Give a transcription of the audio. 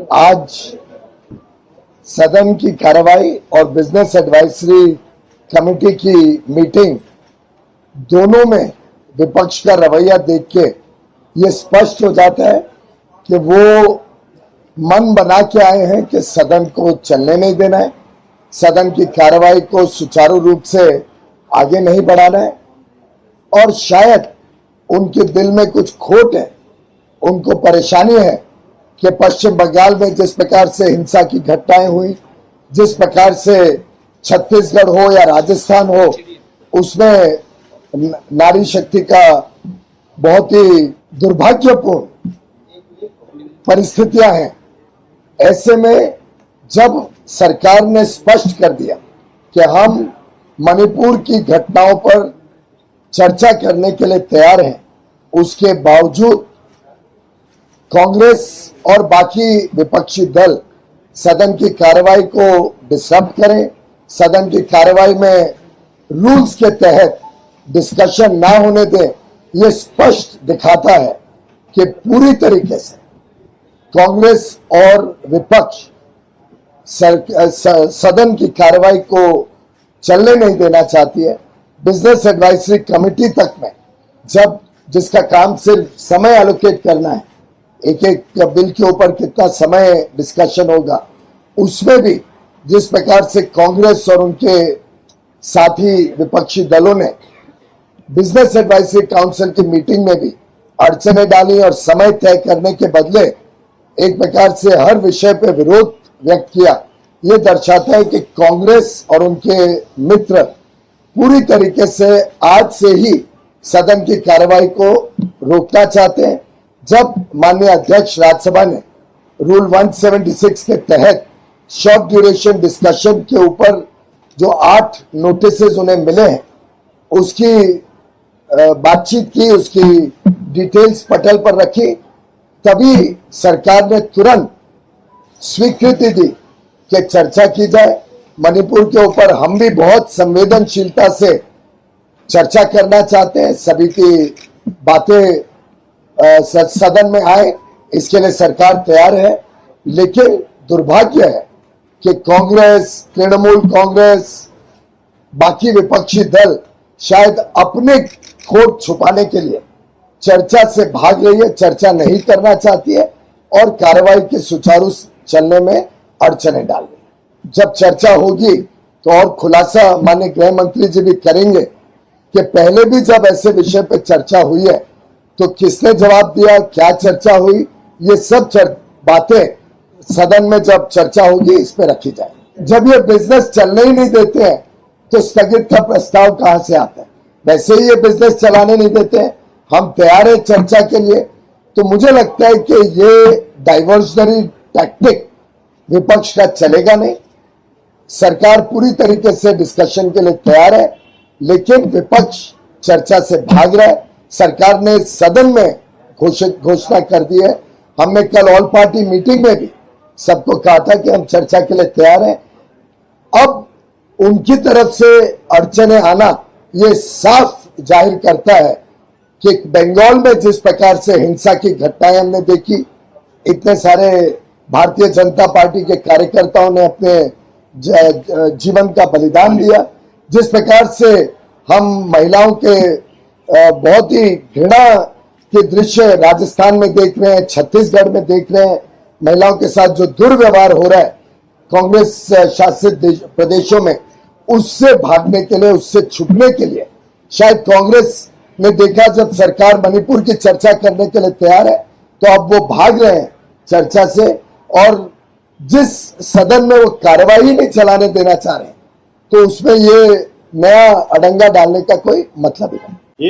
आज सदन की कार्रवाई और बिजनेस एडवाइजरी कमेटी की मीटिंग दोनों में विपक्ष का रवैया देख के ये स्पष्ट हो जाता है कि वो मन बना के आए हैं कि सदन को चलने नहीं देना है, सदन की कार्रवाई को सुचारू रूप से आगे नहीं बढ़ाना है और शायद उनके दिल में कुछ खोट है, उनको परेशानी है कि पश्चिम बंगाल में जिस प्रकार से हिंसा की घटनाएं हुई, जिस प्रकार से छत्तीसगढ़ हो या राजस्थान हो, उसमें नारी शक्ति का बहुत ही दुर्भाग्यपूर्ण परिस्थितियां हैं। ऐसे में जब सरकार ने स्पष्ट कर दिया कि हम मणिपुर की घटनाओं पर चर्चा करने के लिए तैयार हैं, उसके बावजूद कांग्रेस और बाकी विपक्षी दल सदन की कार्रवाई को डिस्टर्ब करें, सदन की कार्रवाई में रूल्स के तहत डिस्कशन ना होने दें, ये स्पष्ट दिखाता है कि पूरी तरीके से कांग्रेस और विपक्ष सदन की कार्रवाई को चलने नहीं देना चाहती है। बिजनेस एडवाइजरी कमेटी तक में जब जिसका काम सिर्फ समय एलोकेट करना है, एक एक बिल के ऊपर कितना समय डिस्कशन होगा, उसमें भी जिस प्रकार से कांग्रेस और उनके साथी विपक्षी दलों ने बिजनेस एडवाइजरी काउंसिल की मीटिंग में भी अड़चने डाली और समय तय करने के बदले एक प्रकार से हर विषय पर विरोध व्यक्त किया, ये दर्शाता है कि कांग्रेस और उनके मित्र पूरी तरीके से आज से ही सदन की कार्रवाई को रोकना चाहते हैं। जब माननीय अध्यक्ष राज्यसभा ने रूल 176 के तहत शॉर्ट ड्यूरेशन डिस्कशन के ऊपर जो 8 नोटिसेस उन्हें मिले हैं, उसकी बातचीत की, उसकी डिटेल्स पटल पर रखी, तभी सरकार ने तुरंत स्वीकृति दी कि चर्चा की जाए। मणिपुर के ऊपर हम भी बहुत संवेदनशीलता से चर्चा करना चाहते हैं, सभी की बातें सदन में आए, इसके लिए सरकार तैयार है। लेकिन दुर्भाग्य है कि कांग्रेस, तृणमूल कांग्रेस, बाकी विपक्षी दल शायद अपने खोट छुपाने के लिए चर्चा से भाग रही है, चर्चा नहीं करना चाहती है और कार्रवाई के सुचारू चलने में अड़चने डाल रही है। जब चर्चा होगी तो और खुलासा माननीय गृह मंत्री जी भी करेंगे कि पहले भी जब ऐसे विषय पर चर्चा हुई है तो किसने जवाब दिया, क्या चर्चा हुई, ये सब बातें सदन में जब चर्चा होगी इस पे रखी जाए। जब ये बिजनेस चलने ही नहीं देते हैं तो स्थगित का प्रस्ताव कहां से आता है? वैसे ही ये बिजनेस चलाने नहीं देते हैं, हम तैयार है चर्चा के लिए। तो मुझे लगता है कि ये डाइवर्जनरी टैक्टिक विपक्ष का चलेगा नहीं। सरकार पूरी तरीके से डिस्कशन के लिए तैयार है, लेकिन विपक्ष चर्चा से भाग रहा है। सरकार ने सदन में घोषणा कर दी है। हमने कल ऑल पार्टी मीटिंग में भी सबको कहा था कि हम चर्चा के लिए तैयार हैं। अब उनकी तरफ से अड़चने आना ये साफ जाहिर करता है कि बंगाल में जिस प्रकार से हिंसा की घटनाएं हमने देखी, इतने सारे भारतीय जनता पार्टी के कार्यकर्ताओं ने अपने जीवन का बलिदान दिया, जिस प्रकार से हम महिलाओं के बहुत ही घृणा के दृश्य राजस्थान में देख रहे हैं, छत्तीसगढ़ में देख रहे हैं, महिलाओं के साथ जो दुर्व्यवहार हो रहा है कांग्रेस शासित प्रदेशों में, उससे भागने के लिए, उससे छुपने के लिए शायद कांग्रेस ने देखा जब सरकार मणिपुर की चर्चा करने के लिए तैयार है तो अब वो भाग रहे हैं चर्चा से, और जिस सदन में वो कार्रवाई नहीं चलाने देना चाह रहे हैं तो उसमें ये नया अड़ंगा डालने का कोई मतलब ही नहीं।